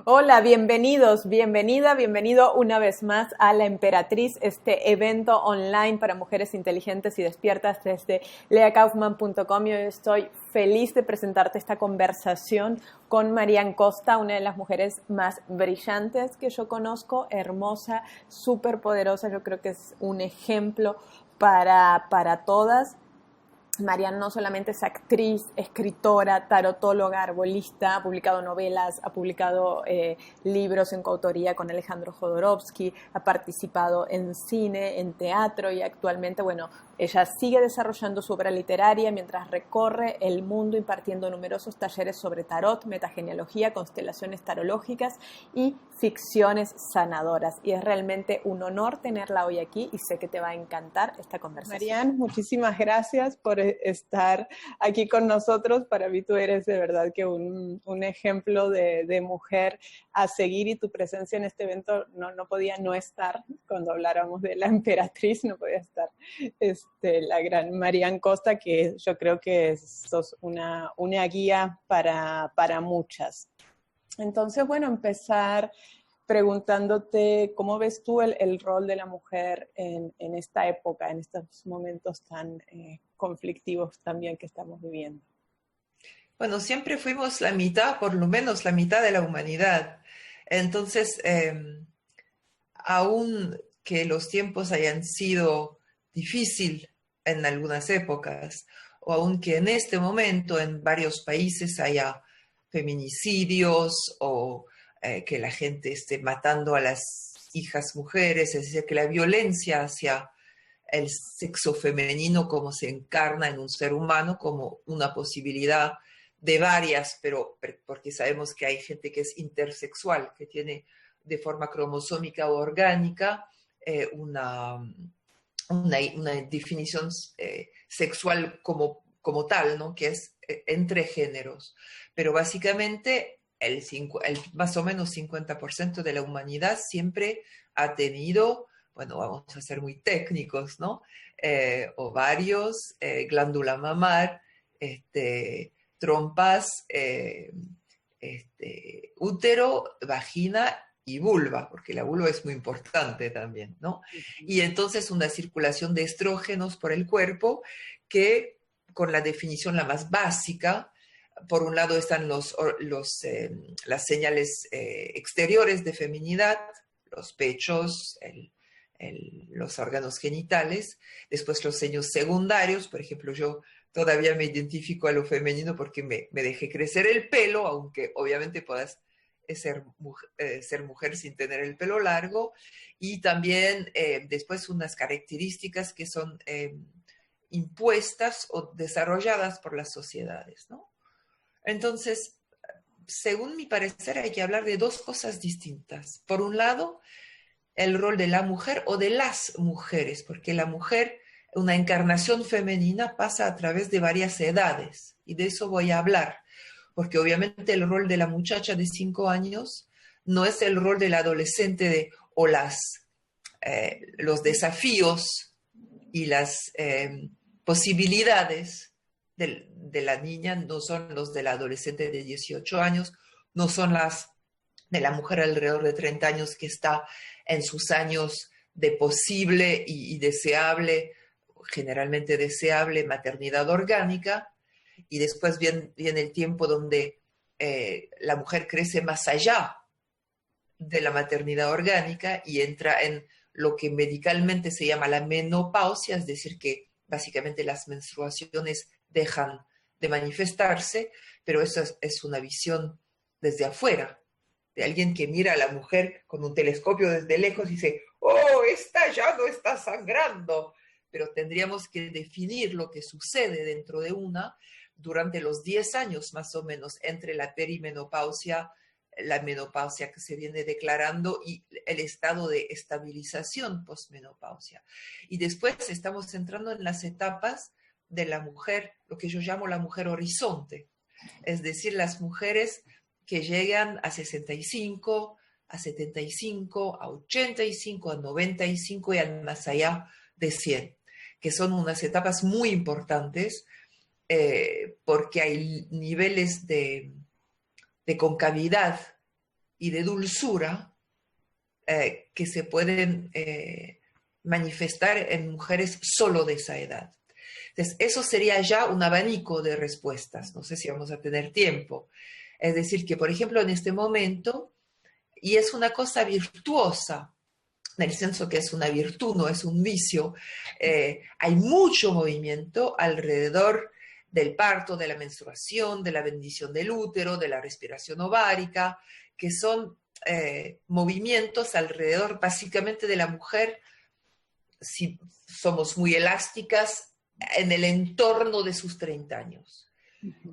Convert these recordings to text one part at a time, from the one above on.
Hola, bienvenidos, bienvenido una vez más a La Emperatriz, este evento online para mujeres inteligentes y despiertas desde leakaufman.com. Yo estoy feliz de presentarte esta conversación con Marian Costa, una de las mujeres más brillantes que yo conozco, hermosa, súper poderosa. Yo creo que es un ejemplo para todas. Marian no solamente es actriz, escritora, tarotóloga, arbolista, ha publicado novelas, ha publicado libros en coautoría con Alejandro Jodorowsky, ha participado en cine, en teatro y actualmente, bueno, ella sigue desarrollando su obra literaria mientras recorre el mundo impartiendo numerosos talleres sobre tarot, metagenealogía, constelaciones tarológicas y ficciones sanadoras. Y es realmente un honor tenerla hoy aquí y sé que te va a encantar esta conversación. Marian, muchísimas gracias por estar aquí con nosotros. Para mí tú eres de verdad que un ejemplo de mujer a seguir y tu presencia en este evento no podía no estar. Cuando habláramos de La Emperatriz no podía estar la gran Marian Costa, que yo creo que sos una guía para muchas. Entonces, bueno, empezar preguntándote cómo ves tú el rol de la mujer en esta época, en estos momentos tan conflictivos también que estamos viviendo. Bueno, siempre fuimos la mitad, por lo menos la mitad de la humanidad. Entonces, aun que los tiempos hayan sido difíciles en algunas épocas, o aun que en este momento en varios países haya feminicidios o que la gente esté matando a las hijas mujeres, es decir, que la violencia hacia el sexo femenino como se encarna en un ser humano como una posibilidad de varias, pero porque sabemos que hay gente que es intersexual, que tiene de forma cromosómica o orgánica una definición sexual como tal, ¿no? Que es entre géneros. Pero básicamente más o menos 50% de la humanidad siempre ha tenido, bueno, vamos a ser muy técnicos, ¿no? Ovarios, glándula mamar, trompas, útero, vagina y vulva, porque la vulva es muy importante también, ¿no? Y entonces una circulación de estrógenos por el cuerpo que, con la definición la más básica, por un lado están las señales exteriores de feminidad, los pechos, los órganos genitales, después los signos secundarios, por ejemplo, yo todavía me identifico a lo femenino porque me dejé crecer el pelo, aunque obviamente puedas ser mujer sin tener el pelo largo, y también después unas características que son impuestas o desarrolladas por las sociedades, ¿no? Entonces, según mi parecer, hay que hablar de dos cosas distintas. Por un lado, el rol de la mujer o de las mujeres, porque la mujer, una encarnación femenina, pasa a través de varias edades, y de eso voy a hablar, porque obviamente el rol de la muchacha de 5 años no es el rol del adolescente o los desafíos y las posibilidades de la niña no son los del adolescente de 18 años, no son las de la mujer alrededor de 30 años que está en sus años de posible y deseable, generalmente deseable, maternidad orgánica, y después viene el tiempo donde la mujer crece más allá de la maternidad orgánica y entra en lo que medicalmente se llama la menopausia, es decir, que básicamente las menstruaciones dejan de manifestarse, pero eso es una visión desde afuera, de alguien que mira a la mujer con un telescopio desde lejos y dice, oh, esta ya no está sangrando, pero tendríamos que definir lo que sucede dentro de una durante los 10 años más o menos entre la perimenopausia, la menopausia que se viene declarando y el estado de estabilización postmenopausia. Y después estamos entrando en las etapas de la mujer, lo que yo llamo la mujer horizonte, es decir, las mujeres que llegan a 65, a 75, a 85, a 95 y al más allá de 100, que son unas etapas muy importantes porque hay niveles de concavidad y de dulzura que se pueden manifestar en mujeres solo de esa edad. Entonces, eso sería ya un abanico de respuestas. No sé si vamos a tener tiempo. Es decir, que, por ejemplo, en este momento, y es una cosa virtuosa, en el senso que es una virtud, no es un vicio, hay mucho movimiento alrededor del parto, de la menstruación, de la bendición del útero, de la respiración ovárica, que son movimientos alrededor básicamente de la mujer, si somos muy elásticas, en el entorno de sus 30 años,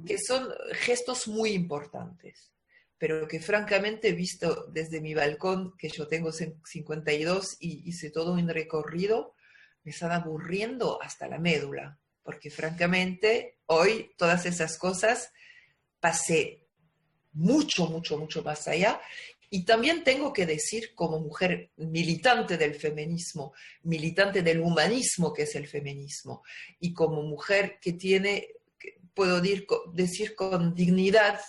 que son gestos muy importantes, pero que francamente, visto desde mi balcón, que yo tengo 52 y hice todo un recorrido, me están aburriendo hasta la médula, porque francamente hoy todas esas cosas pasé mucho, mucho, mucho más allá. Y también tengo que decir, como mujer militante del feminismo, militante del humanismo que es el feminismo, y como mujer que tiene, puedo decir con dignidad,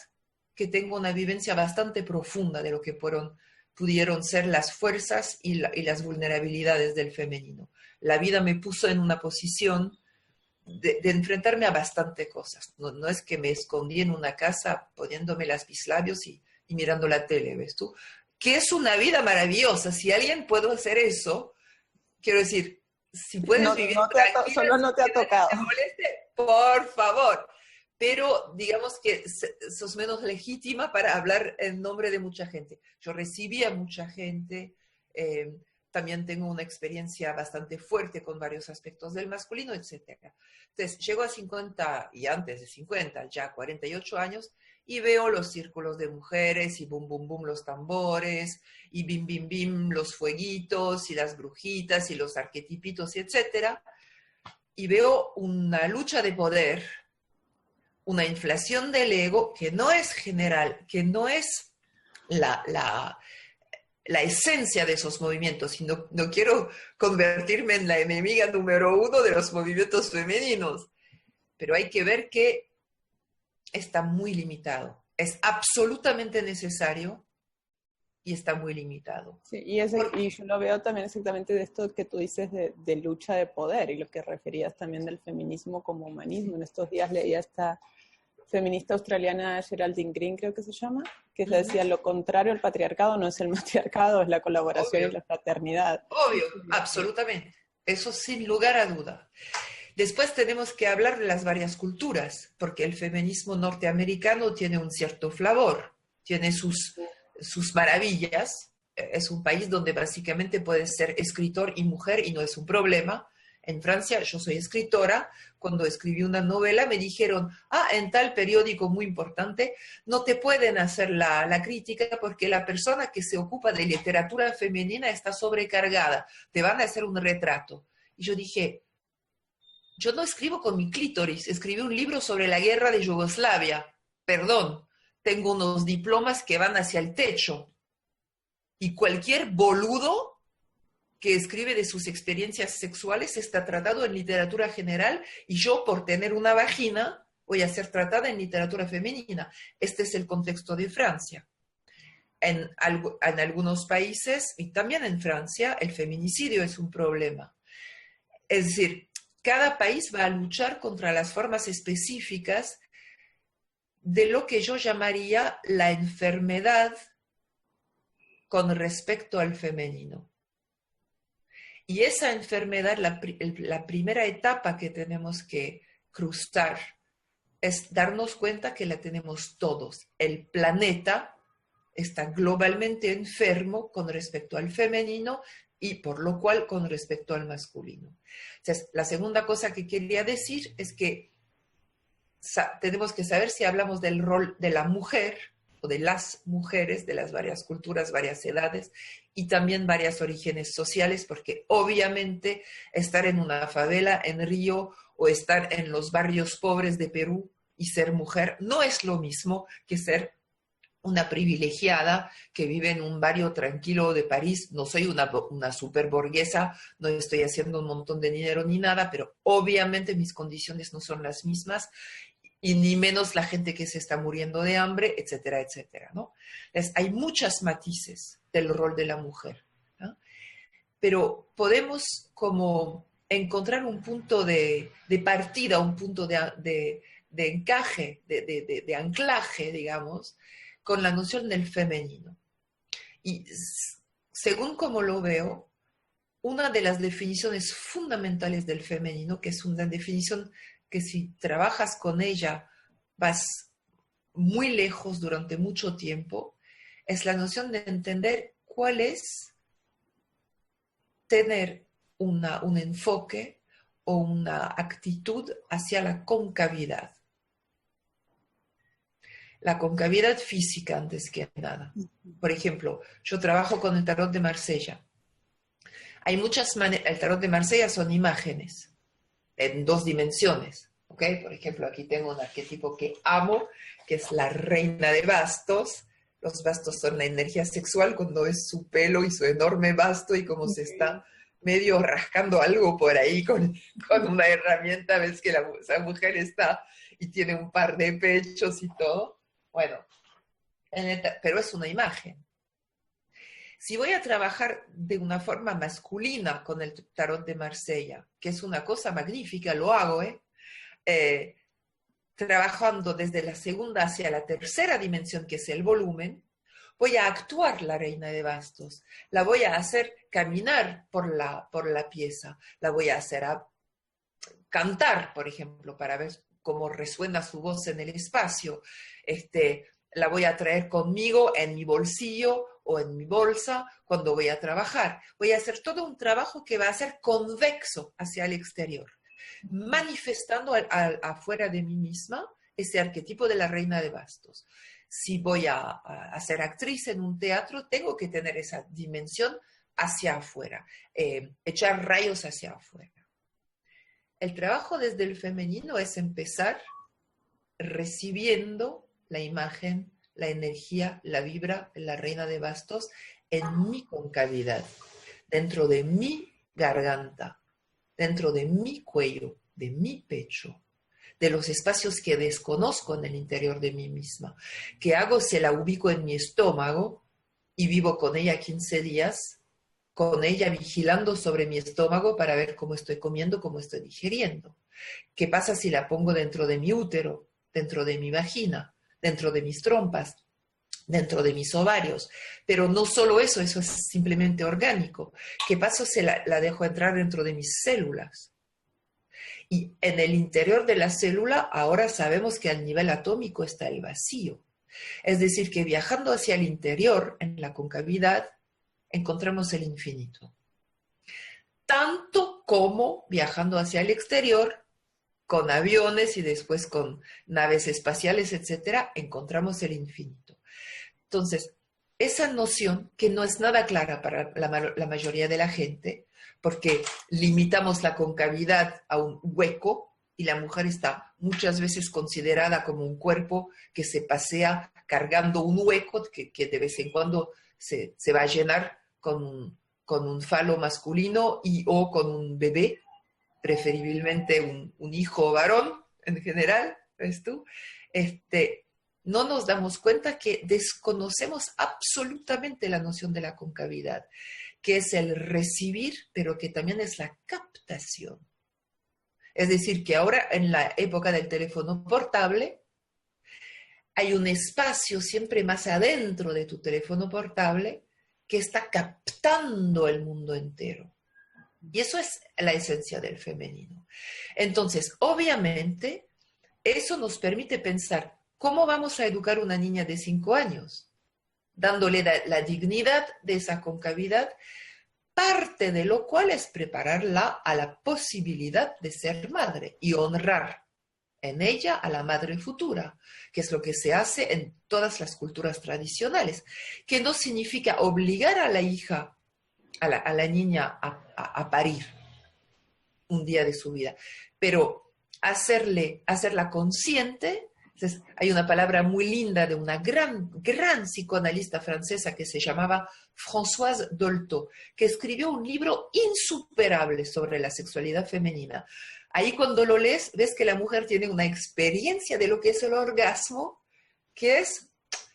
que tengo una vivencia bastante profunda de lo que pudieron ser las fuerzas y las vulnerabilidades del femenino. La vida me puso en una posición de enfrentarme a bastante cosas. No es que me escondí en una casa poniéndome las bislabios y mirando la tele, ¿ves tú? Que es una vida maravillosa. Si alguien puede hacer eso, quiero decir, si puedes vivir tranquila, solo no te ha tocado. Te moleste, por favor. Pero digamos que sos menos legítima para hablar en nombre de mucha gente. Yo recibí a mucha gente, también tengo una experiencia bastante fuerte con varios aspectos del masculino, etc. Entonces, llego a 50, y antes de 50, ya 48 años, y veo los círculos de mujeres, y bum, bum, bum, los tambores, y bim, bim, bim, los fueguitos, y las brujitas, y los arquetipitos, etc. Y veo una lucha de poder, una inflación del ego que no es general, que no es la esencia de esos movimientos, y no quiero convertirme en la enemiga número 1 de los movimientos femeninos, pero hay que ver que está muy limitado. Es absolutamente necesario y está muy limitado. Sí, y yo lo veo también exactamente de esto que tú dices de lucha de poder y lo que referías también del feminismo como humanismo. En estos días leía esta feminista australiana, Geraldine Green creo que se llama, que decía lo contrario al patriarcado no es el matriarcado, es la colaboración y la fraternidad. Obvio, absolutamente. Eso sin lugar a duda. Después tenemos que hablar de las varias culturas, porque el feminismo norteamericano tiene un cierto flavor, tiene sus maravillas. Es un país donde básicamente puedes ser escritor y mujer y no es un problema. En Francia, yo soy escritora, cuando escribí una novela me dijeron, en tal periódico muy importante no te pueden hacer la crítica porque la persona que se ocupa de literatura femenina está sobrecargada, te van a hacer un retrato. Y yo dije, yo no escribo con mi clítoris, escribí un libro sobre la guerra de Yugoslavia. Perdón, tengo unos diplomas que van hacia el techo. Y cualquier boludo que escribe de sus experiencias sexuales está tratado en literatura general y yo, por tener una vagina, voy a ser tratada en literatura femenina. Este es el contexto de Francia. En algunos países, y también en Francia, el feminicidio es un problema. Es decir, cada país va a luchar contra las formas específicas de lo que yo llamaría la enfermedad con respecto al femenino. Y esa enfermedad, la primera etapa que tenemos que cruzar es darnos cuenta que la tenemos todos. El planeta está globalmente enfermo con respecto al femenino y por lo cual con respecto al masculino. Entonces, la segunda cosa que quería decir es que tenemos que saber si hablamos del rol de la mujer o de las mujeres, de las varias culturas, varias edades y también varios orígenes sociales, porque obviamente estar en una favela en Río o estar en los barrios pobres de Perú y ser mujer no es lo mismo que ser una privilegiada que vive en un barrio tranquilo de París. No soy una superburguesa, no estoy haciendo un montón de dinero ni nada, pero obviamente mis condiciones no son las mismas y ni menos la gente que se está muriendo de hambre, etcétera, etcétera, ¿no? Entonces, hay muchos matices del rol de la mujer, ¿no? Pero podemos como encontrar un punto de partida, un punto de encaje, de anclaje, digamos, con la noción del femenino. Y según como lo veo, una de las definiciones fundamentales del femenino, que es una definición que si trabajas con ella vas muy lejos durante mucho tiempo, es la noción de entender cuál es tener un enfoque o una actitud hacia la concavidad. La concavidad física antes que nada. Por ejemplo, yo trabajo con el tarot de Marsella. Hay muchas maneras, el tarot de Marsella son imágenes en 2 dimensiones, ¿ok? Por ejemplo, aquí tengo un arquetipo que amo, que es la reina de bastos. Los bastos son la energía sexual cuando es su pelo y su enorme basto y como se está medio rascando algo por ahí con una herramienta, ves que esa mujer está y tiene un par de pechos y todo. Bueno, pero es una imagen. Si voy a trabajar de una forma masculina con el tarot de Marsella, que es una cosa magnífica, lo hago, trabajando desde la segunda hacia la tercera dimensión, que es el volumen, voy a actuar la reina de bastos, la voy a hacer caminar por la pieza, la voy a hacer cantar, por ejemplo, para ver cómo resuena su voz en el espacio, la voy a traer conmigo en mi bolsillo o en mi bolsa cuando voy a trabajar. Voy a hacer todo un trabajo que va a ser convexo hacia el exterior, manifestando afuera de mí misma ese arquetipo de la reina de bastos. Si voy a ser actriz en un teatro, tengo que tener esa dimensión hacia afuera, echar rayos hacia afuera. El trabajo desde el femenino es empezar recibiendo la imagen, la energía, la vibra, la reina de bastos en mi concavidad, dentro de mi garganta, dentro de mi cuello, de mi pecho, de los espacios que desconozco en el interior de mí misma. ¿Qué hago si la ubico en mi estómago y vivo con ella 15 días, con ella vigilando sobre mi estómago para ver cómo estoy comiendo, cómo estoy digiriendo? ¿Qué pasa si la pongo dentro de mi útero, dentro de mi vagina, dentro de mis trompas, dentro de mis ovarios? Pero no solo eso, eso es simplemente orgánico. ¿Qué pasa si la dejo entrar dentro de mis células? Y en el interior de la célula ahora sabemos que al nivel atómico está el vacío. Es decir, que viajando hacia el interior, en la concavidad, encontramos el infinito. Tanto como viajando hacia el exterior, con aviones y después con naves espaciales, etcétera, encontramos el infinito. Entonces, esa noción, que no es nada clara para la mayoría de la gente, porque limitamos la concavidad a un hueco y la mujer está muchas veces considerada como un cuerpo que se pasea cargando un hueco que de vez en cuando se va a llenar con un falo masculino o con un bebé, preferiblemente un hijo varón en general, ¿ves tú? No nos damos cuenta que desconocemos absolutamente la noción de la concavidad, que es el recibir, pero que también es la captación. Es decir, que ahora en la época del teléfono portable, hay un espacio siempre más adentro de tu teléfono portable que está captando el mundo entero. Y eso es la esencia del femenino. Entonces, obviamente, eso nos permite pensar cómo vamos a educar a una niña de 5 años, dándole la dignidad de esa concavidad, parte de lo cual es prepararla a la posibilidad de ser madre y honrar en ella a la madre futura, que es lo que se hace en todas las culturas tradicionales, que no significa obligar a la hija, a la niña a parir un día de su vida, pero hacerla consciente Entonces, hay una palabra muy linda de una gran psicoanalista francesa que se llamaba Françoise Dolto, que escribió un libro insuperable sobre la sexualidad femenina. Ahí cuando lo lees, ves que la mujer tiene una experiencia de lo que es el orgasmo, que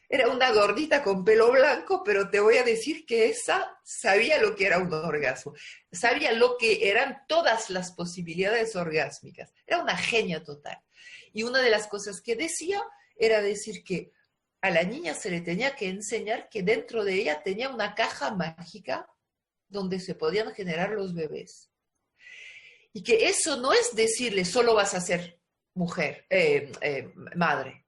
era una gordita con pelo blanco, pero te voy a decir que esa sabía lo que era un orgasmo, sabía lo que eran todas las posibilidades orgásmicas, era una genia total. Y una de las cosas que decía era decir que a la niña se le tenía que enseñar que dentro de ella tenía una caja mágica donde se podían generar los bebés. Y que eso no es decirle solo vas a ser mujer, madre.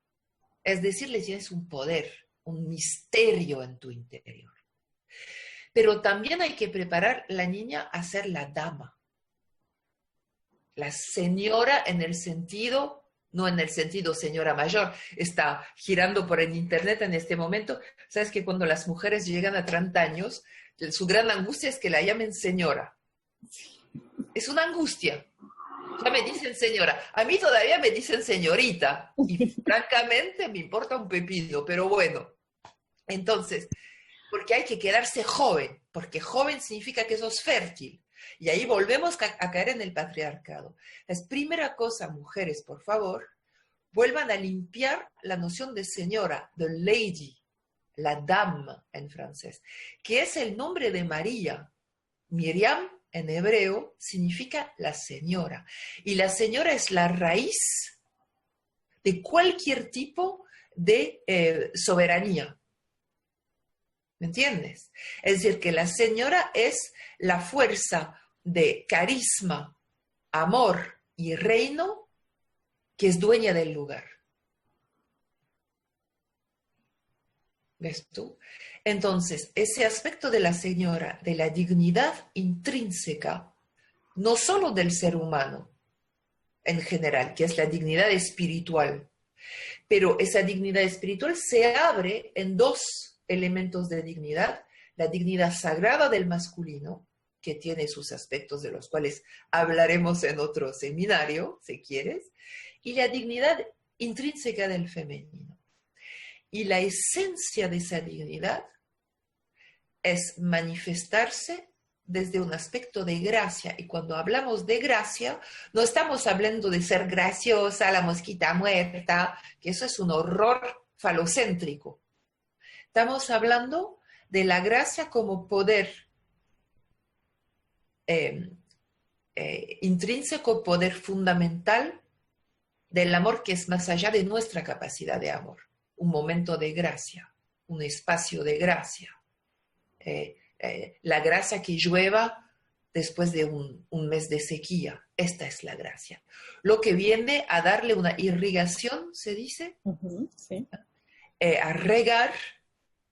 Es decirle tienes un poder, un misterio en tu interior. Pero también hay que preparar a la niña a ser la dama. La señora en el sentido... no en el sentido señora mayor, está girando por el internet en este momento. Sabes que cuando las mujeres llegan a 30 años, su gran angustia es que la llamen señora. Es una angustia. Ya me dicen señora. A mí todavía me dicen señorita. Y francamente me importa un pepino, pero bueno. Entonces, porque hay que quedarse joven, porque joven significa que sos fértil. Y ahí volvemos a caer en el patriarcado. Es primera cosa, mujeres, por favor, vuelvan a limpiar la noción de señora, de lady, la dame en francés, que es el nombre de María. Miriam en hebreo significa la señora. Y la señora es la raíz de cualquier tipo de soberanía. ¿Me entiendes? Es decir, que la señora es la fuerza de carisma, amor y reino que es dueña del lugar. ¿Ves tú? Entonces, ese aspecto de la señora, de la dignidad intrínseca, no solo del ser humano en general, que es la dignidad espiritual, pero esa dignidad espiritual se abre en dos elementos de dignidad: la dignidad sagrada del masculino, que tiene sus aspectos de los cuales hablaremos en otro seminario, si quieres, y la dignidad intrínseca del femenino. Y la esencia de esa dignidad es manifestarse desde un aspecto de gracia. Y cuando hablamos de gracia, no estamos hablando de ser graciosa, la mosquita muerta, que eso es un horror falocéntrico. Estamos hablando de la gracia como poder intrínseco, poder fundamental del amor que es más allá de nuestra capacidad de amor. Un momento de gracia, un espacio de gracia. La gracia que llueva después de un mes de sequía. Esta es la gracia. Lo que viene a darle una irrigación, ¿se dice? Sí. A regar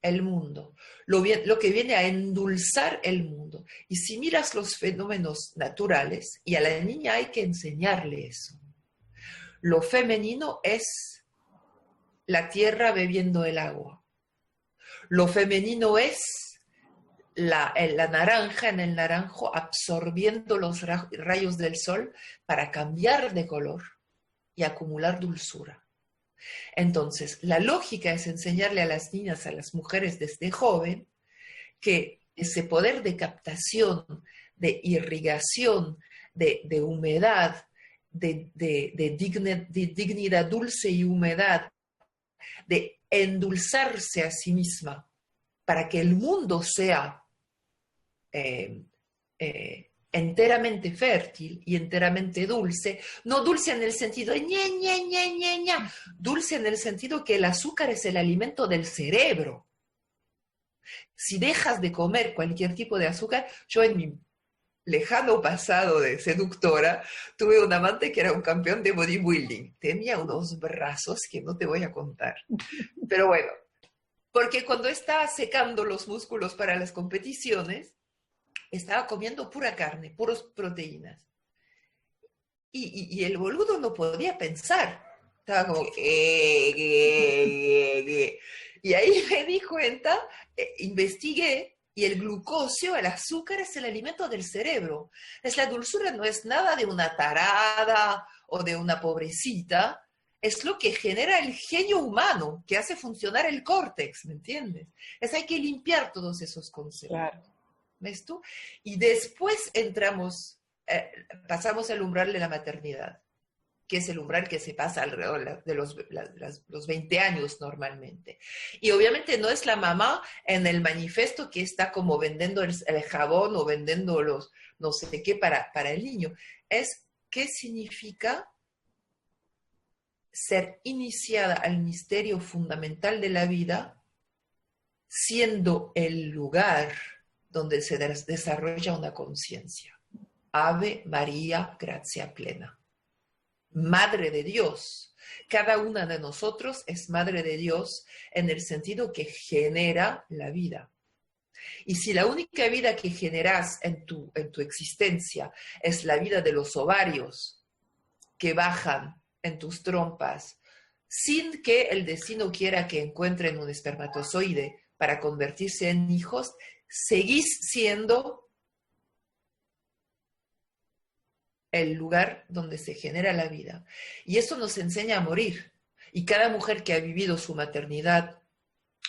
el mundo, lo que viene a endulzar el mundo. Y si miras los fenómenos naturales, y a la niña hay que enseñarle eso. Lo femenino es la tierra bebiendo el agua. Lo femenino es la naranja en el naranjo absorbiendo los rayos del sol para cambiar de color y acumular dulzura. Entonces, la lógica es enseñarle a las niñas, a las mujeres desde joven, que ese poder de captación, de irrigación, de humedad, de dignidad dulce y humedad, de endulzarse a sí misma para que el mundo sea enteramente fértil y enteramente dulce, no dulce en el sentido de ña, ña, ña, ña, ña, dulce en el sentido que el azúcar es el alimento del cerebro. Si dejas de comer cualquier tipo de azúcar, yo en mi lejano pasado de seductora, tuve un amante que era un campeón de bodybuilding. Tenía unos brazos que no te voy a contar. Pero bueno, porque cuando estaba secando los músculos para las competiciones, estaba comiendo pura carne, puras proteínas. Y el boludo no podía pensar. Estaba como... Y ahí me di cuenta, investigué, y el glucosio, el azúcar, es el alimento del cerebro. La dulzura no es nada de una tarada o de una pobrecita, es lo que genera el genio humano, que hace funcionar el córtex, ¿me entiendes? Hay que limpiar todos esos conceptos. Claro. ¿Ves tú? Y después pasamos al umbral de la maternidad, que es el umbral que se pasa alrededor de los 20 años normalmente. Y obviamente no es la mamá en el manifiesto que está como vendiendo el jabón o vendiendo los no sé qué para el niño. Es qué significa ser iniciada al misterio fundamental de la vida, siendo el lugar donde se desarrolla una conciencia. Ave María, gracia plena. Madre de Dios. Cada una de nosotros es madre de Dios en el sentido que genera la vida. Y si la única vida que generas en tu existencia es la vida de los ovarios que bajan en tus trompas, sin que el destino quiera que encuentren un espermatozoide para convertirse en hijos, seguís siendo el lugar donde se genera la vida. Y eso nos enseña a morir. Y cada mujer que ha vivido su maternidad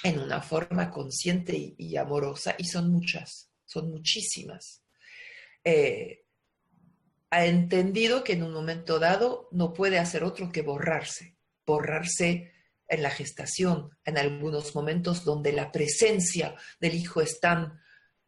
en una forma consciente y amorosa, y son muchas, son muchísimas, ha entendido que en un momento dado no puede hacer otro que borrarse en la gestación, en algunos momentos donde la presencia del hijo es tan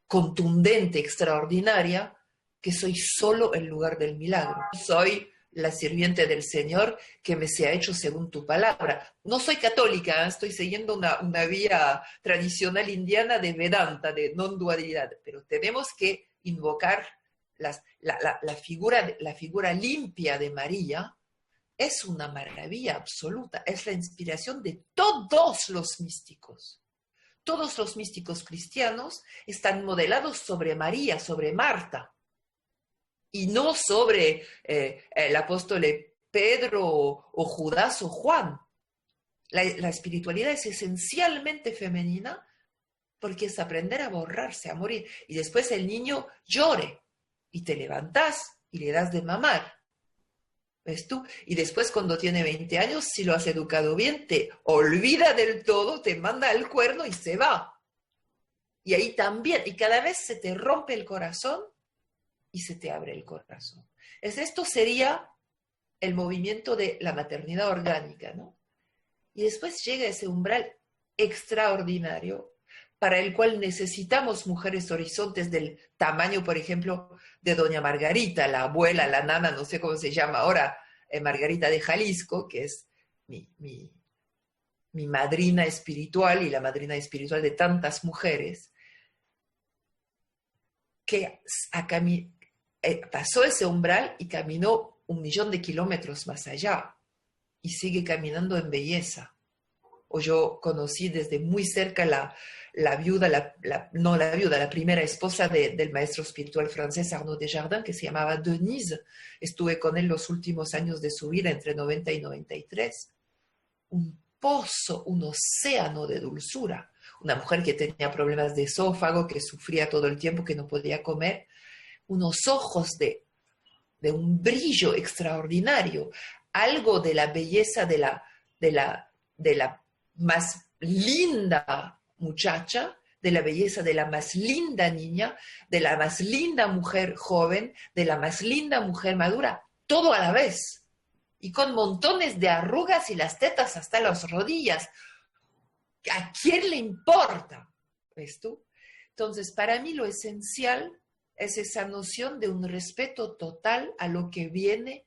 contundente, extraordinaria, que soy solo el lugar del milagro. Soy la sirviente del Señor que me sea hecho según tu palabra. No soy católica, estoy siguiendo una vía tradicional indiana de Vedanta, de non-dualidad, pero tenemos que invocar la figura limpia de María. Es una maravilla absoluta, es la inspiración de todos los místicos. Todos los místicos cristianos están modelados sobre María, sobre Marta, y no sobre el apóstol Pedro o Judas o Juan. La espiritualidad es esencialmente femenina porque es aprender a borrarse, a morir. Y después el niño llore y te levantás y le das de mamar. ¿Ves tú? Y después cuando tiene 20 años, si lo has educado bien, te olvida del todo, te manda al cuerno y se va. Y ahí también, y cada vez se te rompe el corazón y se te abre el corazón. Esto sería el movimiento de la maternidad orgánica, ¿no? Y después llega ese umbral extraordinario para el cual necesitamos mujeres horizontes del tamaño, por ejemplo, de doña Margarita, la abuela, la nana, no sé cómo se llama ahora, Margarita de Jalisco, que es mi madrina espiritual y la madrina espiritual de tantas mujeres, que pasó ese umbral y caminó 1.000.000 de kilómetros más allá y sigue caminando en belleza. O yo conocí desde muy cerca la primera esposa del maestro espiritual francés Arnaud Desjardins, que se llamaba Denise. Estuve con él los últimos años de su vida, entre 90 y 93. Un pozo, un océano de dulzura. Una mujer que tenía problemas de esófago, que sufría todo el tiempo, que no podía comer. Unos ojos de un brillo extraordinario. Algo de la belleza de la más linda muchacha, de la belleza de la más linda niña, de la más linda mujer joven, de la más linda mujer madura, todo a la vez, y con montones de arrugas y las tetas hasta las rodillas. ¿A quién le importa? ¿Ves tú? Entonces, para mí lo esencial es esa noción de un respeto total a lo que viene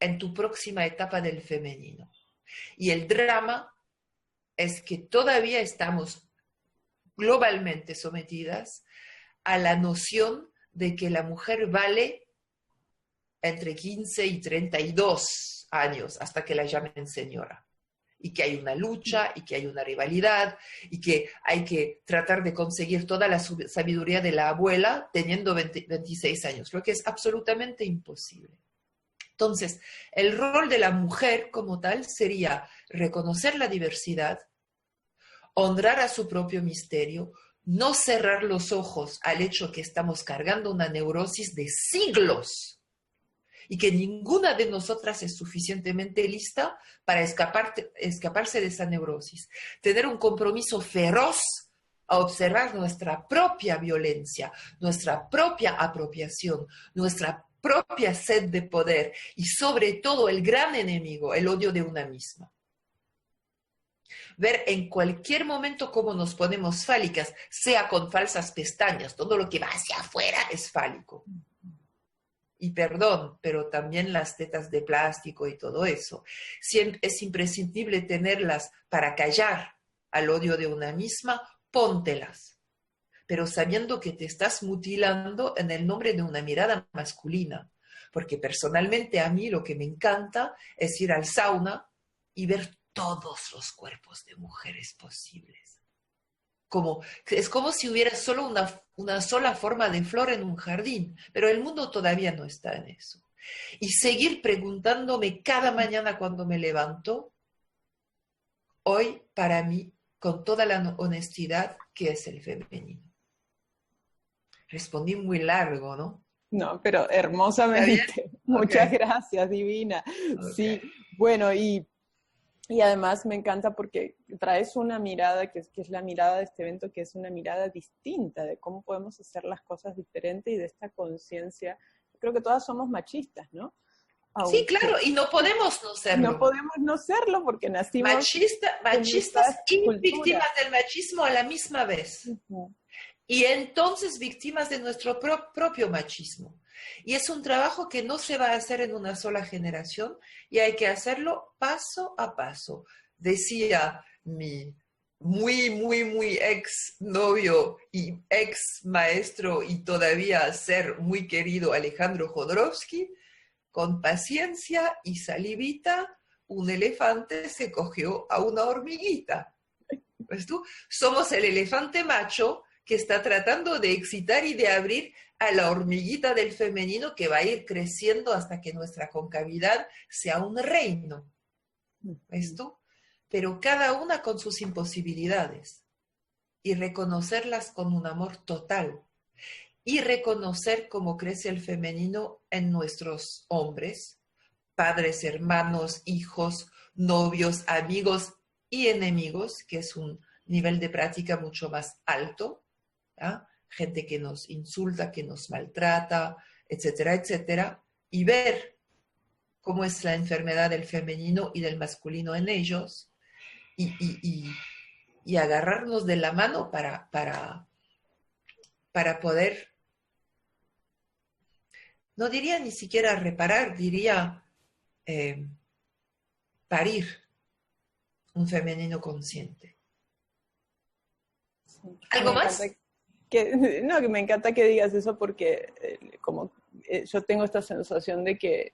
en tu próxima etapa del femenino. Y el drama es que todavía estamos globalmente sometidas a la noción de que la mujer vale entre 15 y 32 años hasta que la llamen señora. Y que hay una lucha, y que hay una rivalidad, y que hay que tratar de conseguir toda la sabiduría de la abuela teniendo 26 años, lo que es absolutamente imposible. Entonces, el rol de la mujer como tal sería reconocer la diversidad, honrar a su propio misterio, no cerrar los ojos al hecho que estamos cargando una neurosis de siglos y que ninguna de nosotras es suficientemente lista para escaparse de esa neurosis. Tener un compromiso feroz a observar nuestra propia violencia, nuestra propia apropiación, nuestra propia sed de poder y sobre todo el gran enemigo, el odio de una misma. Ver en cualquier momento cómo nos ponemos fálicas, sea con falsas pestañas, todo lo que va hacia afuera es fálico. Y perdón, pero también las tetas de plástico y todo eso. Es imprescindible tenerlas para callar al odio de una misma, póntelas, pero sabiendo que te estás mutilando en el nombre de una mirada masculina. Porque personalmente a mí lo que me encanta es ir al sauna y ver todos los cuerpos de mujeres posibles. Es como si hubiera solo una sola forma de flor en un jardín, pero el mundo todavía no está en eso. Y seguir preguntándome cada mañana cuando me levanto, hoy para mí, con toda la honestidad, ¿qué es el femenino? Respondí muy largo, ¿no? No, pero hermosamente. Muchas gracias, divina. Okay. Sí, bueno, y además me encanta porque traes una mirada que es la mirada de este evento, que es una mirada distinta de cómo podemos hacer las cosas diferentes y de esta conciencia. Creo que todas somos machistas, ¿no? Sí, claro, y no podemos no serlo. No podemos no serlo porque nacimos... Machistas y víctimas del machismo a la misma vez. Y entonces víctimas de nuestro propio machismo. Y es un trabajo que no se va a hacer en una sola generación y hay que hacerlo paso a paso. Decía mi muy ex novio y ex maestro y todavía ser muy querido Alejandro Jodorowsky, con paciencia y salivita, un elefante se cogió a una hormiguita. ¿Ves tú? Somos el elefante macho que está tratando de excitar y de abrir a la hormiguita del femenino que va a ir creciendo hasta que nuestra concavidad sea un reino. ¿Ves tú? Pero cada una con sus imposibilidades. Y reconocerlas con un amor total. Y reconocer cómo crece el femenino en nuestros hombres, padres, hermanos, hijos, novios, amigos y enemigos, que es un nivel de práctica mucho más alto. ¿Ah? Gente que nos insulta, que nos maltrata, etcétera, etcétera, y ver cómo es la enfermedad del femenino y del masculino en ellos, y agarrarnos de la mano para poder, no diría ni siquiera reparar, diría parir un femenino consciente. Sí. ¿Algo más? Que me encanta que digas eso porque yo tengo esta sensación de que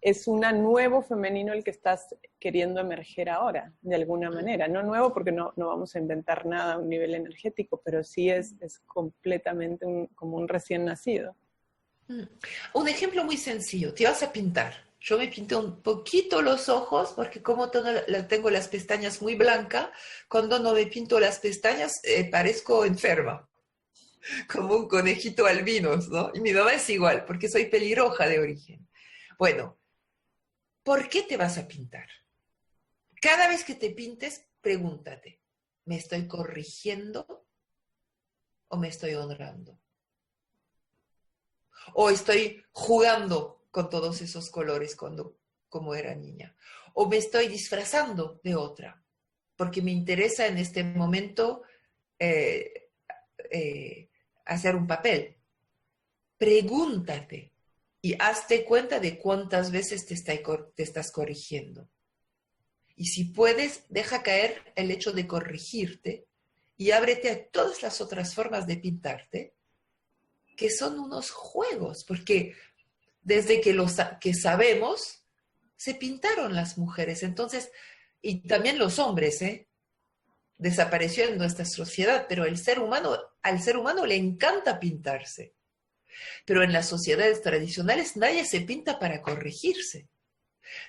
es un nuevo femenino el que estás queriendo emerger ahora, de alguna manera. No nuevo porque no vamos a inventar nada a un nivel energético, pero sí es completamente como un recién nacido. Un ejemplo muy sencillo, te vas a pintar. Yo me pinté un poquito los ojos porque como tengo las pestañas muy blancas, cuando no me pinto las pestañas parezco enferma. Como un conejito albinos, ¿no? Y mi mamá es igual, porque soy pelirroja de origen. Bueno, ¿por qué te vas a pintar? Cada vez que te pintes, pregúntate, ¿me estoy corrigiendo o me estoy honrando? ¿O estoy jugando con todos esos colores como era niña? ¿O me estoy disfrazando de otra? Porque me interesa en este momento hacer un papel. Pregúntate y hazte cuenta de cuántas veces te estás corrigiendo. Y si puedes, deja caer el hecho de corregirte y ábrete a todas las otras formas de pintarte, que son unos juegos, porque desde que sabemos, se pintaron las mujeres. Entonces, y también los hombres, desapareció en nuestra sociedad, pero al ser humano le encanta pintarse. Pero en las sociedades tradicionales nadie se pinta para corregirse.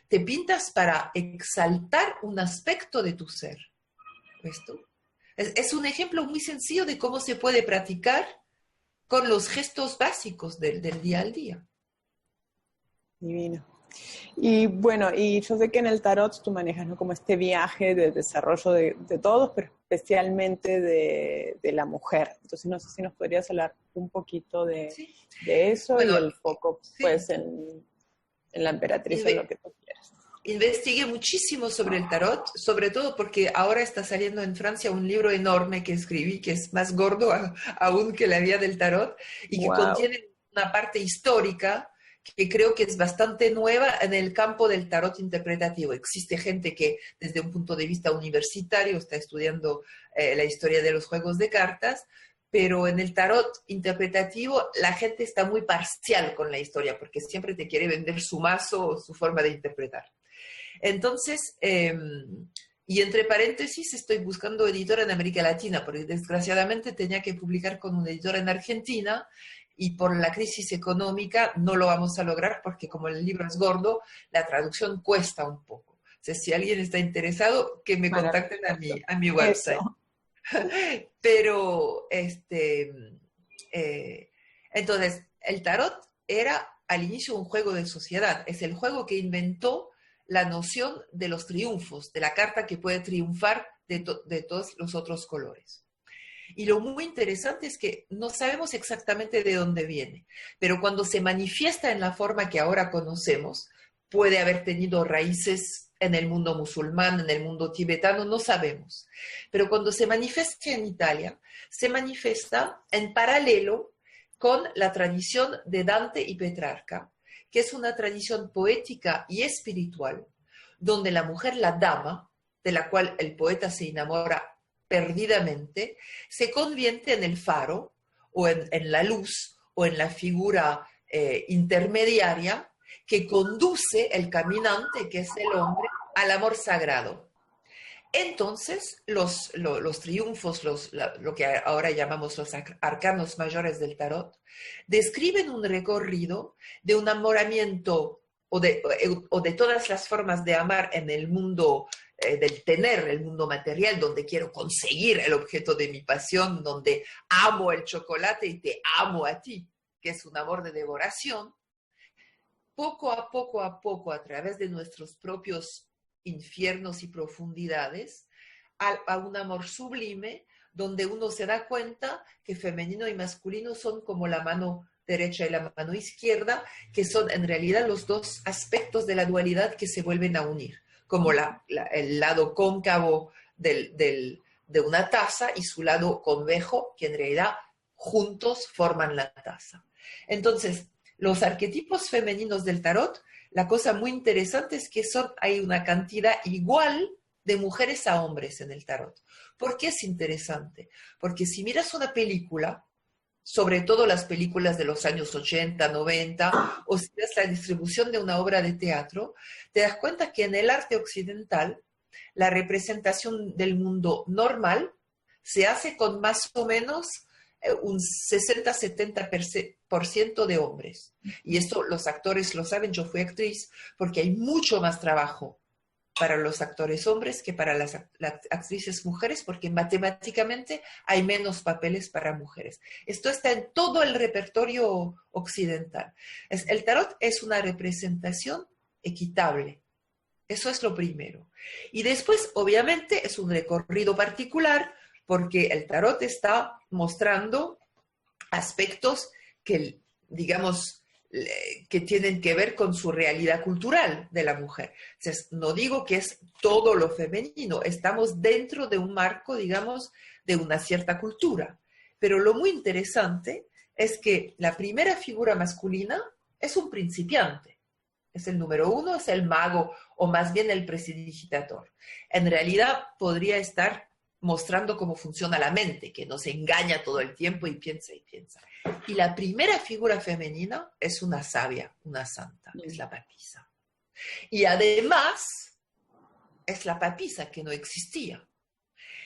Te pintas para exaltar un aspecto de tu ser. ¿Ves tú? Es un ejemplo muy sencillo de cómo se puede practicar con los gestos básicos del día al día. Divino. Y bueno, y yo sé que en el tarot tú manejas, ¿no?, como este viaje de desarrollo de todos, pero especialmente de la mujer. Entonces no sé si nos podrías hablar un poquito Sí. de eso, Bueno, y el foco sí. pues en la emperatriz o lo que tú quieras. Investigué muchísimo sobre el tarot, sobre todo porque ahora está saliendo en Francia un libro enorme que escribí, que es más gordo aún que la Vía del Tarot, y que Wow. contiene una parte histórica que creo que es bastante nueva en el campo del tarot interpretativo. Existe gente que desde un punto de vista universitario está estudiando la historia de los juegos de cartas, pero en el tarot interpretativo la gente está muy parcial con la historia porque siempre te quiere vender su mazo o su forma de interpretar. Entonces, y entre paréntesis, estoy buscando editora en América Latina, porque desgraciadamente tenía que publicar con una editora en Argentina y por la crisis económica no lo vamos a lograr porque como el libro es gordo, la traducción cuesta un poco. O sea, si alguien está interesado, que me contacten a mi website. Eso. Pero, entonces, el tarot era al inicio un juego de sociedad. Es el juego que inventó la noción de los triunfos, de la carta que puede triunfar de todos los otros colores. Y lo muy interesante es que no sabemos exactamente de dónde viene, pero cuando se manifiesta en la forma que ahora conocemos, puede haber tenido raíces en el mundo musulmán, en el mundo tibetano, no sabemos. Pero cuando se manifiesta en Italia, se manifiesta en paralelo con la tradición de Dante y Petrarca, que es una tradición poética y espiritual, donde la mujer, la dama, de la cual el poeta se enamora perdidamente, se convierte en el faro o en la luz o en la figura intermediaria que conduce el caminante, que es el hombre, al amor sagrado. Entonces, los triunfos, lo que ahora llamamos los arcanos mayores del tarot, describen un recorrido de un enamoramiento o de todas las formas de amar en el mundo del tener, el mundo material, donde quiero conseguir el objeto de mi pasión, donde amo el chocolate y te amo a ti, que es un amor de devoración. Poco a poco, a través de nuestros propios infiernos y profundidades, a un amor sublime, donde uno se da cuenta que femenino y masculino son como la mano derecha y la mano izquierda, que son en realidad los dos aspectos de la dualidad que se vuelven a unir, como el lado cóncavo de una taza y su lado convejo, que en realidad juntos forman la taza. Entonces, los arquetipos femeninos del tarot, la cosa muy interesante es que hay una cantidad igual de mujeres a hombres en el tarot. ¿Por qué es interesante? Porque si miras una película, sobre todo las películas de los años 80, 90, o si ves la distribución de una obra de teatro, te das cuenta que en el arte occidental la representación del mundo normal se hace con más o menos un 60-70% de hombres. Y esto los actores lo saben, yo fui actriz, porque hay mucho más trabajo para los actores hombres que para las actrices mujeres, porque matemáticamente hay menos papeles para mujeres. Esto está en todo el repertorio occidental. El tarot es una representación equitable. Eso es lo primero. Y después, obviamente, es un recorrido particular, porque el tarot está mostrando aspectos que, digamos, que tienen que ver con su realidad cultural de la mujer. Entonces, no digo que es todo lo femenino, estamos dentro de un marco, digamos, de una cierta cultura. Pero lo muy interesante es que la primera figura masculina es un principiante. Es el número 1, es el mago, o más bien el prestidigitador. En realidad podría estar mostrando cómo funciona la mente, que nos engaña todo el tiempo y piensa y piensa. Y la primera figura femenina es una sabia, una santa, es la papisa. Y además es la papisa que no existía.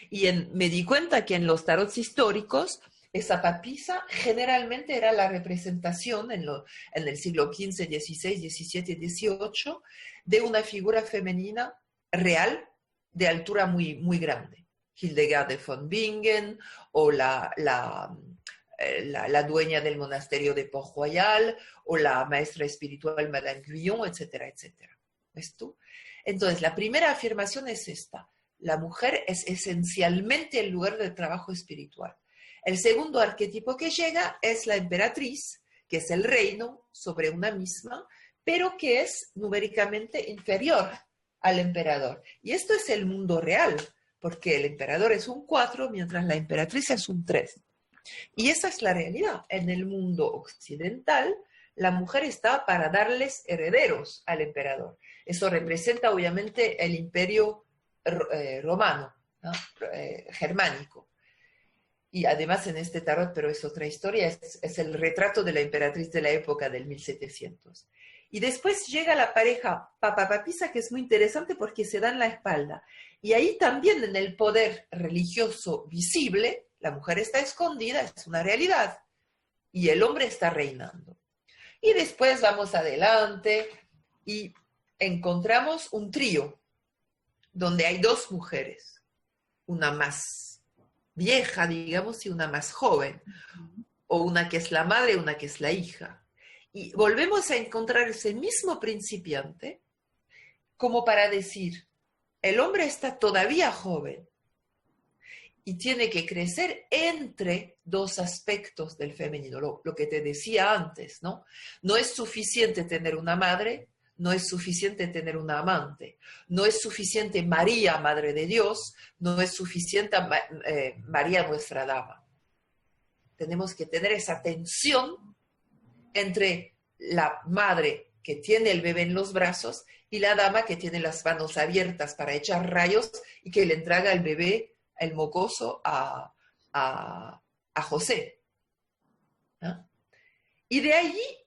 Y me di cuenta que en los tarots históricos esa papisa generalmente era la representación en el siglo XV, XVI, XVII, XVIII de una figura femenina real de altura muy, muy grande. Hildegard de von Bingen o la la dueña del monasterio de Port Royal o la maestra espiritual Madame Guyon, etcétera, etcétera. ¿Ves tú? Entonces, la primera afirmación es esta. La mujer es esencialmente el lugar de trabajo espiritual. El segundo arquetipo que llega es la emperatriz, que es el reino sobre una misma, pero que es numéricamente inferior al emperador. Y esto es el mundo real, porque el emperador es un 4, mientras la emperatriz es un 3. Y esa es la realidad. En el mundo occidental, la mujer está para darles herederos al emperador. Eso representa obviamente el imperio romano, ¿no? Germánico. Y además en este tarot, pero es otra historia, es el retrato de la emperatriz de la época del 1700. Y después llega la pareja papa-papisa, que es muy interesante porque se dan la espalda. Y ahí también en el poder religioso visible, la mujer está escondida, es una realidad, y el hombre está reinando. Y después vamos adelante y encontramos un trío, donde hay dos mujeres, una más vieja, digamos, y una más joven, o una que es la madre y una que es la hija. Y volvemos a encontrar ese mismo principiante como para decir, el hombre está todavía joven y tiene que crecer entre dos aspectos del femenino, lo que te decía antes, ¿no? No es suficiente tener una madre, no es suficiente tener una amante, no es suficiente María, Madre de Dios, no es suficiente María, nuestra dama. Tenemos que tener esa tensión entre la madre que tiene el bebé en los brazos y la dama que tiene las manos abiertas para echar rayos y que le entrega el bebé, el mocoso, a José, ¿no? Y de allí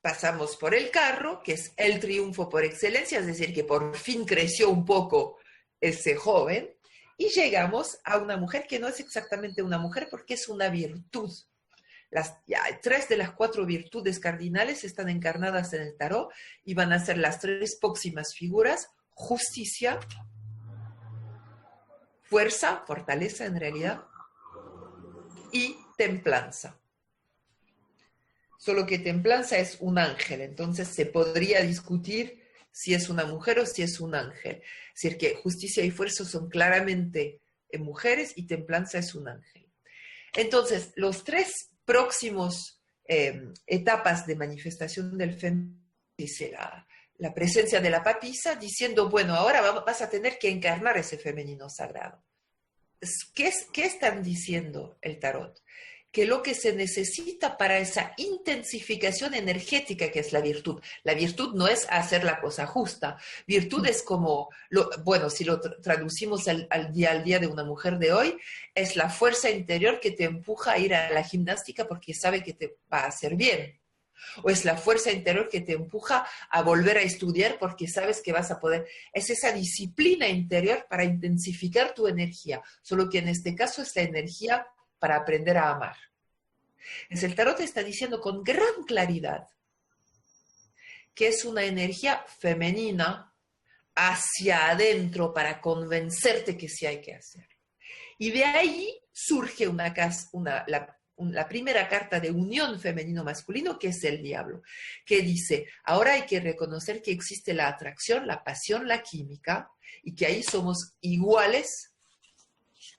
pasamos por el carro, que es el triunfo por excelencia, es decir, que por fin creció un poco ese joven, y llegamos a una mujer que no es exactamente una mujer porque es una virtud. Tres de las 4 virtudes cardinales están encarnadas en el tarot y van a ser las 3 próximas figuras: justicia, fuerza, fortaleza en realidad, y templanza. Solo que templanza es un ángel, entonces se podría discutir si es una mujer o si es un ángel. Es decir, que justicia y fuerza son claramente mujeres y templanza es un ángel. Entonces, los 3 próximos etapas de manifestación del femenino, dice la presencia de la papisa, diciendo, bueno, ahora vas a tener que encarnar ese femenino sagrado. ¿Qué están diciendo el tarot? Que lo que se necesita para esa intensificación energética que es la virtud no es hacer la cosa justa. Virtud es como, bueno, si lo traducimos al día de una mujer de hoy, es la fuerza interior que te empuja a ir a la gimnástica porque sabe que te va a hacer bien. O es la fuerza interior que te empuja a volver a estudiar porque sabes que vas a poder. Es esa disciplina interior para intensificar tu energía, solo que en este caso es la energía para aprender a amar. El tarot está diciendo con gran claridad que es una energía femenina hacia adentro para convencerte que sí hay que hacerlo. Y de ahí surge la primera carta de unión femenino-masculino, que es el diablo, que dice, ahora hay que reconocer que existe la atracción, la pasión, la química, y que ahí somos iguales.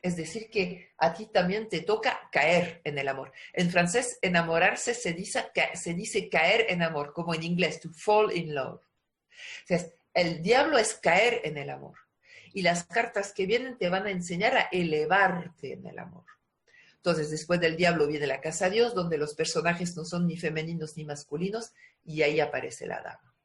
Es decir, que a ti también te toca caer en el amor. En francés, enamorarse se dice caer en amor, como en inglés, to fall in love. Entonces, el diablo es caer en el amor. Y las cartas que vienen te van a enseñar a elevarte en el amor. Entonces, después del diablo viene la casa Dios, donde los personajes no son ni femeninos ni masculinos, y ahí aparece la dama,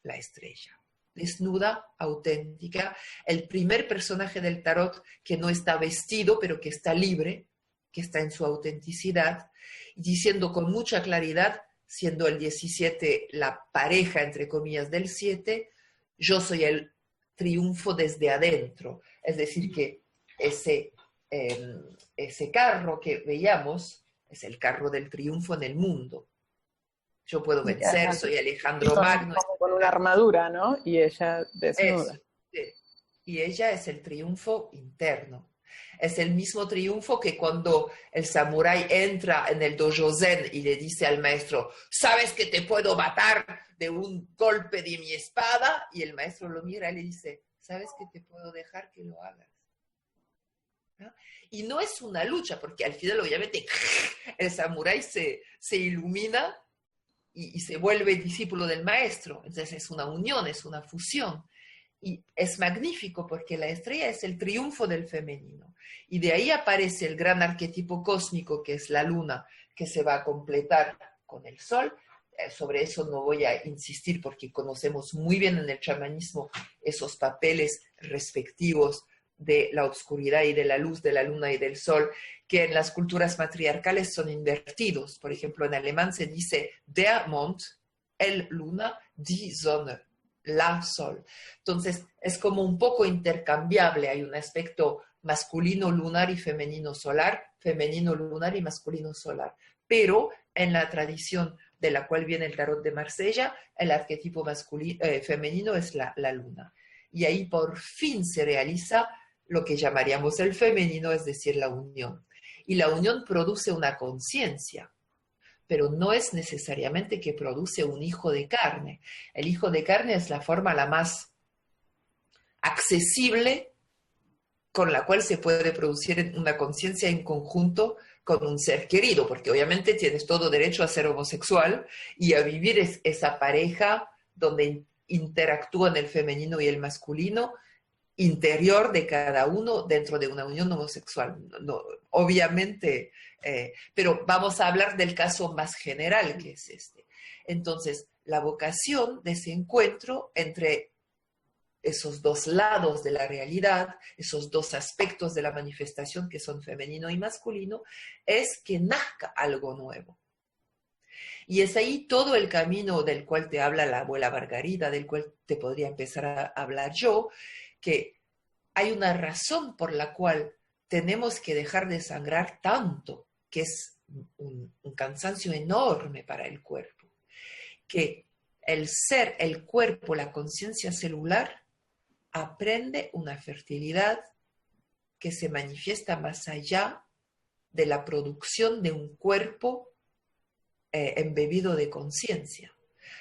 la estrella. Desnuda, auténtica, el primer personaje del tarot que no está vestido, pero que está libre, que está en su autenticidad, diciendo con mucha claridad, siendo el 17 la pareja, entre comillas, del 7, yo soy el triunfo desde adentro. Es decir, que ese carro que veíamos es el carro del triunfo en el mundo. Yo puedo vencer, soy Alejandro Magno. Con una armadura, ¿no? Y ella desnuda. Y ella es el triunfo interno. Es el mismo triunfo que cuando el samurái entra en el dojo zen y le dice al maestro, ¿sabes que te puedo matar de un golpe de mi espada? Y el maestro lo mira y le dice, ¿sabes que te puedo dejar que lo hagas? ¿No? Y no es una lucha, porque al final obviamente el samurái se ilumina y se vuelve discípulo del maestro. Entonces es una unión, es una fusión. Y es magnífico porque la estrella es el triunfo del femenino. Y de ahí aparece el gran arquetipo cósmico que es la luna, que se va a completar con el sol. Sobre eso no voy a insistir porque conocemos muy bien en el chamanismo esos papeles respectivos de la oscuridad y de la luz, de la luna y del sol, que en las culturas matriarcales son invertidos. Por ejemplo, en alemán se dice der Mond, el luna, die Sonne, la sol. Entonces, es como un poco intercambiable. Hay un aspecto masculino lunar y femenino solar, femenino lunar y masculino solar. Pero en la tradición de la cual viene el tarot de Marsella, el arquetipo femenino es la luna. Y ahí por fin se realiza lo que llamaríamos el femenino, es decir, la unión. Y la unión produce una conciencia, pero no es necesariamente que produce un hijo de carne. El hijo de carne es la forma la más accesible con la cual se puede producir una conciencia en conjunto con un ser querido, porque obviamente tienes todo derecho a ser homosexual y a vivir esa pareja donde interactúan el femenino y el masculino, interior de cada uno dentro de una unión homosexual. No, obviamente, pero vamos a hablar del caso más general que es este. Entonces, la vocación de ese encuentro entre esos dos lados de la realidad, esos dos aspectos de la manifestación que son femenino y masculino, es que nazca algo nuevo. Y es ahí todo el camino del cual te habla la abuela Margarita, del cual te podría empezar a hablar yo, que hay una razón por la cual tenemos que dejar de sangrar tanto, que es un cansancio enorme para el cuerpo, que el ser, el cuerpo, la conciencia celular, aprende una fertilidad que se manifiesta más allá de la producción de un cuerpo embebido de conciencia.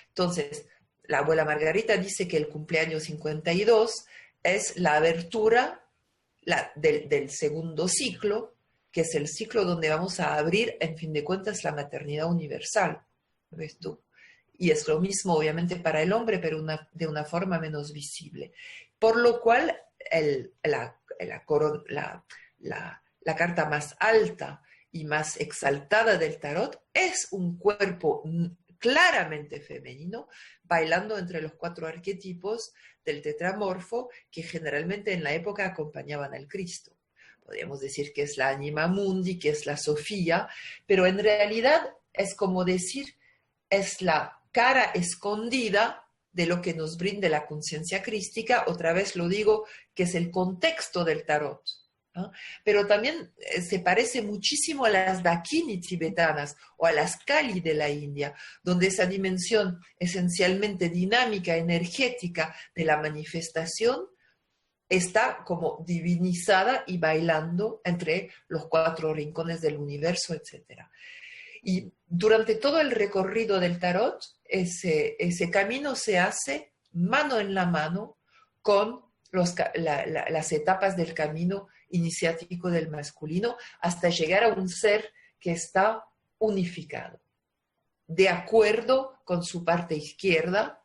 Entonces, la abuela Margarita dice que el cumpleaños 52 es la abertura del segundo ciclo, que es el ciclo donde vamos a abrir, en fin de cuentas, la maternidad universal. ¿Ves tú? Y es lo mismo, obviamente, para el hombre, pero de una forma menos visible. Por lo cual, la carta más alta y más exaltada del tarot es un cuerpo claramente femenino, bailando entre los 4 arquetipos del tetramorfo que generalmente en la época acompañaban al Cristo. Podríamos decir que es la anima mundi, que es la Sofía, pero en realidad es como decir, es la cara escondida de lo que nos brinde la conciencia crística, otra vez lo digo, que es el contexto del tarot, ¿no? Pero también se parece muchísimo a las Dakini tibetanas o a las Kali de la India, donde esa dimensión esencialmente dinámica, energética de la manifestación está como divinizada y bailando entre los 4 rincones del universo, etc. Y durante todo el recorrido del tarot, ese camino se hace mano en la mano con las etapas del camino iniciático del masculino hasta llegar a un ser que está unificado, de acuerdo con su parte izquierda,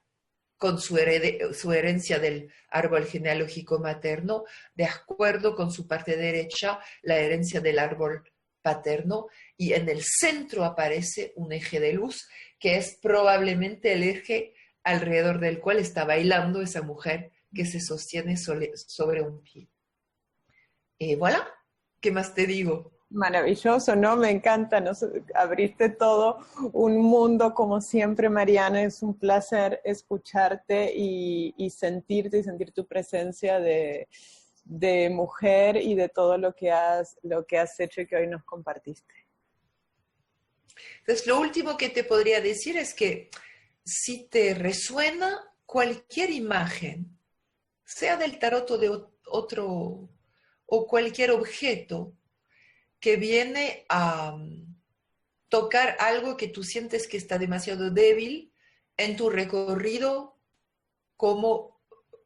con su herencia del árbol genealógico materno, de acuerdo con su parte derecha, la herencia del árbol paterno, y en el centro aparece un eje de luz que es probablemente el eje alrededor del cual está bailando esa mujer que se sostiene sobre un pie. Voilà, ¿qué más te digo? Maravilloso, ¿no? Me encanta, ¿no? Abriste todo un mundo como siempre, Mariana. Es un placer escucharte y sentirte y sentir tu presencia de mujer y de todo lo que has hecho y que hoy nos compartiste. Entonces, lo último que te podría decir es que si te resuena cualquier imagen, sea del tarot o de o cualquier objeto que viene a tocar algo que tú sientes que está demasiado débil en tu recorrido como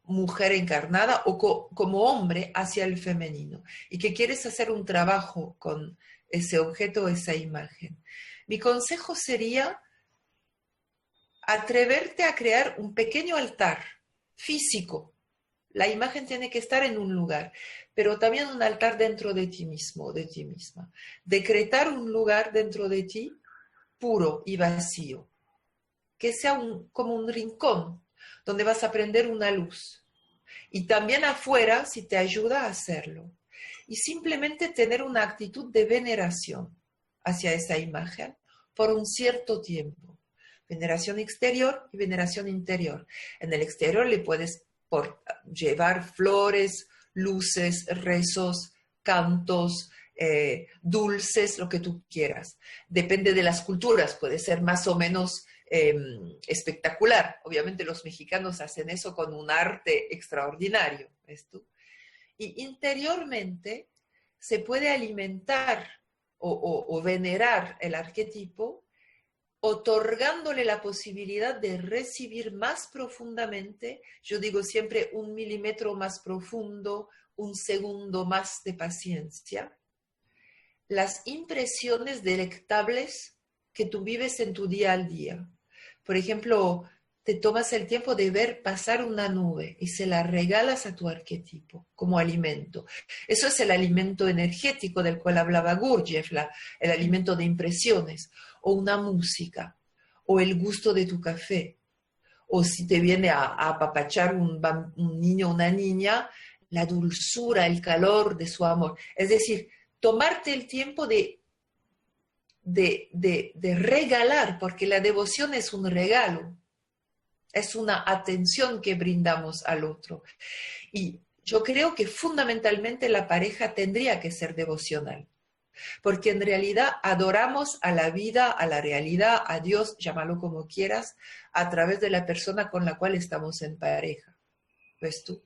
mujer encarnada o como hombre hacia el femenino, y que quieres hacer un trabajo con ese objeto o esa imagen. Mi consejo sería atreverte a crear un pequeño altar físico. La imagen tiene que estar en un lugar, pero también un altar dentro de ti mismo, de ti misma. Decretar un lugar dentro de ti puro y vacío, que sea como un rincón donde vas a prender una luz. Y también afuera, si te ayuda a hacerlo. Y simplemente tener una actitud de veneración hacia esa imagen por un cierto tiempo. Veneración exterior y veneración interior. En el exterior le puedes llevar flores, luces, rezos, cantos, dulces, lo que tú quieras. Depende de las culturas, puede ser más o menos espectacular. Obviamente los mexicanos hacen eso con un arte extraordinario, ¿ves tú? Y interiormente se puede alimentar o venerar el arquetipo, otorgándole la posibilidad de recibir más profundamente, yo digo siempre 1 milímetro más profundo, 1 segundo más de paciencia, las impresiones delectables que tú vives en tu día al día. Por ejemplo, te tomas el tiempo de ver pasar una nube y se la regalas a tu arquetipo como alimento. Eso es el alimento energético del cual hablaba Gurdjieff, el alimento de impresiones, o una música, o el gusto de tu café, o si te viene a apapachar un niño o una niña, la dulzura, el calor de su amor. Es decir, tomarte el tiempo de regalar, porque la devoción es un regalo. Es una atención que brindamos al otro. Y yo creo que fundamentalmente la pareja tendría que ser devocional, porque en realidad adoramos a la vida, a la realidad, a Dios, llámalo como quieras, a través de la persona con la cual estamos en pareja. ¿Ves tú?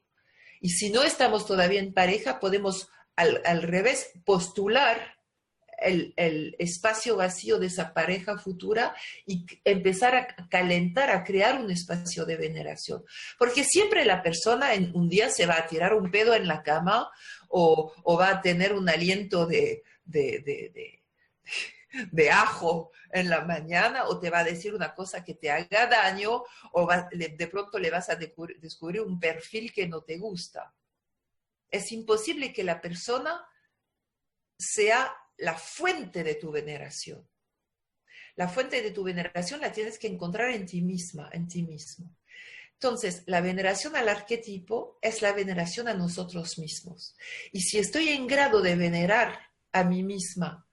Y si no estamos todavía en pareja, podemos al revés postular el espacio vacío de esa pareja futura y empezar a calentar, a crear un espacio de veneración. Porque siempre la persona en un día se va a tirar un pedo en la cama o va a tener un aliento de ajo en la mañana, o te va a decir una cosa que te haga daño, o de pronto le vas a descubrir un perfil que no te gusta. Es imposible que la persona sea la fuente de tu veneración. La fuente de tu veneración la tienes que encontrar en ti misma, en ti mismo. Entonces, la veneración al arquetipo es la veneración a nosotros mismos. Y si estoy en grado de venerar a mí misma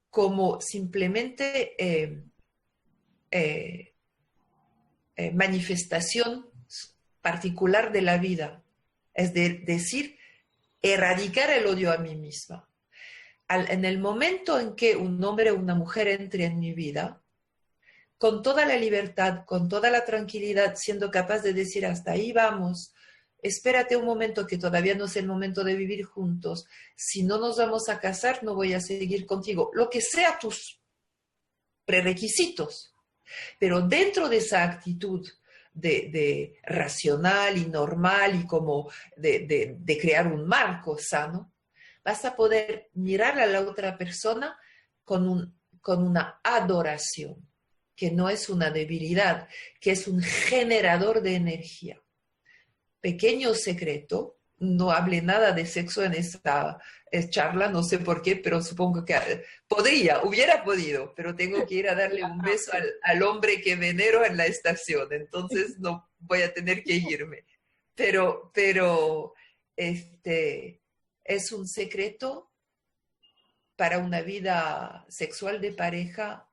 como simplemente manifestación particular de la vida, es decir, erradicar el odio a mí misma. En el momento en que un hombre o una mujer entre en mi vida, con toda la libertad, con toda la tranquilidad, siendo capaz de decir hasta ahí vamos, espérate un momento que todavía no es el momento de vivir juntos, si no nos vamos a casar no voy a seguir contigo, lo que sea tus prerequisitos, pero dentro de esa actitud de racional y normal y como de crear un marco sano, vas a poder mirar a la otra persona con una adoración, que no es una debilidad, que es un generador de energía. Pequeño secreto, no hablé nada de sexo en esta charla, no sé por qué, pero supongo que hubiera podido, pero tengo que ir a darle un beso al hombre que venero en la estación, entonces no voy a tener que irme. Pero es un secreto para una vida sexual de pareja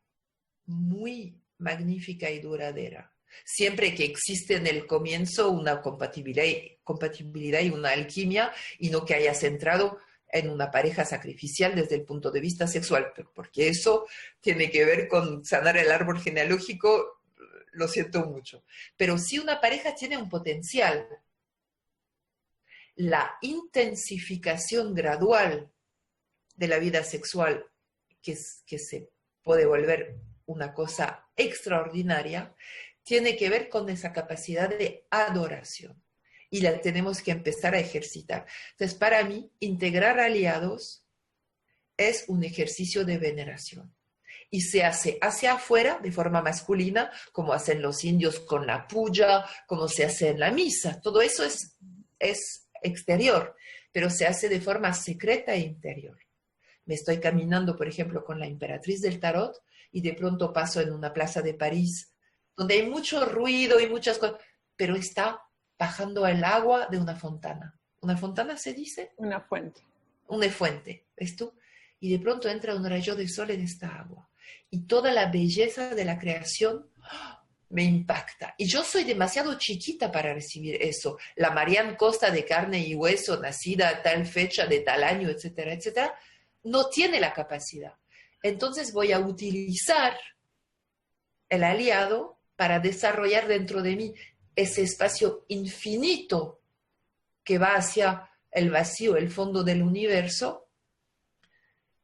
muy magnífica y duradera. Siempre que existe en el comienzo una compatibilidad y una alquimia, y no que hayas entrado en una pareja sacrificial desde el punto de vista sexual, porque eso tiene que ver con sanar el árbol genealógico, lo siento mucho. Pero si una pareja tiene un potencial, la intensificación gradual de la vida sexual, que se puede volver una cosa extraordinaria, tiene que ver con esa capacidad de adoración. Y la tenemos que empezar a ejercitar. Entonces, para mí, integrar aliados es un ejercicio de veneración. Y se hace hacia afuera, de forma masculina, como hacen los indios con la puya, como se hace en la misa. Todo eso es exterior, pero se hace de forma secreta e interior. Me estoy caminando, por ejemplo, con la emperatriz del tarot y de pronto paso en una plaza de París, donde hay mucho ruido y muchas cosas, pero está bajando el agua de una fontana. ¿Una fontana se dice? Una fuente. Una fuente, ¿ves tú? Y de pronto entra un rayo de sol en esta agua. Y toda la belleza de la creación me impacta. Y yo soy demasiado chiquita para recibir eso. La Marianne Costa de carne y hueso, nacida a tal fecha, de tal año, etcétera, etcétera, no tiene la capacidad. Entonces voy a utilizar el aliado para desarrollar dentro de mí ese espacio infinito que va hacia el vacío, el fondo del universo,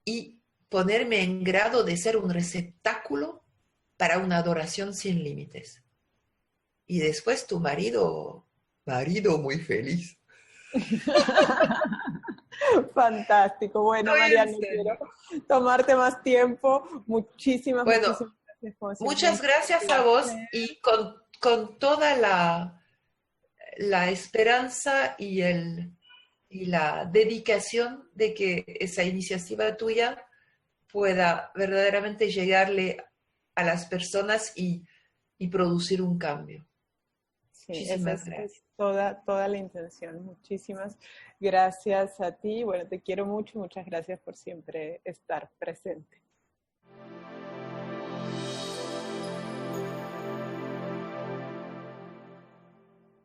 y ponerme en grado de ser un receptáculo para una adoración sin límites. Y después tu marido muy feliz. Fantástico. Bueno, Mariana, quiero tomarte más tiempo. Muchísimas gracias. Muchas gracias a vos y con toda la esperanza y la dedicación de que esa iniciativa tuya pueda verdaderamente llegarle a las personas y producir un cambio. Sí, muchísimas gracias. Es toda la intención. Muchísimas gracias a ti. Bueno, te quiero mucho. Muchas gracias por siempre estar presente.